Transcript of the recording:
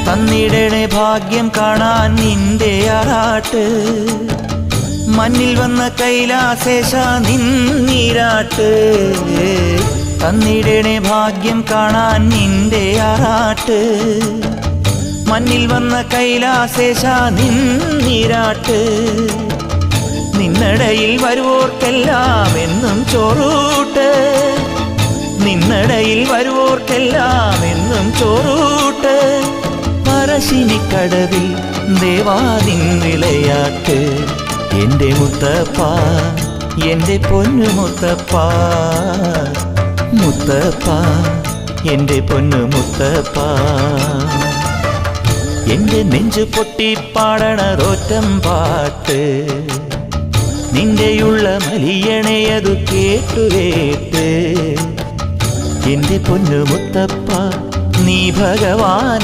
തന്നിടണേ ഭാഗ്യം കാണാൻ നിന്റെ ആറാട്ട് മണ്ണിൽ വന്ന കൈലാസേശ നിന്നീരാട്ട് തന്നിടണേ ഭാഗ്യം കാണാൻ നിന്റെ ആറാട്ട് മണ്ണിൽ വന്ന കൈലാസേശ നിന്നീരാട്ട് നിന്നടയിൽ വരുവോർക്കെല്ലാം എന്നും ചോറൂട്ട് നിന്നടയിൽ വരുവോർക്കെല്ലാം എന്നും ചോറൂട്ട് പറശ്ശിനിക്കടവിൽ ദേവാദിൻ വിളയാട്ട് എൻ്റെ മുത്തപ്പ എൻ്റെ പൊന്നു മുത്തപ്പ മുത്തപ്പ എൻ്റെ പൊന്നു മുത്തപ്പ എൻ്റെ നെഞ്ചു പൊട്ടി പാടണതൊറ്റം പാട്ട് നിന്റെയുള്ള മലിയണയതു കേട്ടു കേട്ട് എൻ്റെ പൊന്നു മുത്തപ്പ നീ ഭഗവാൻ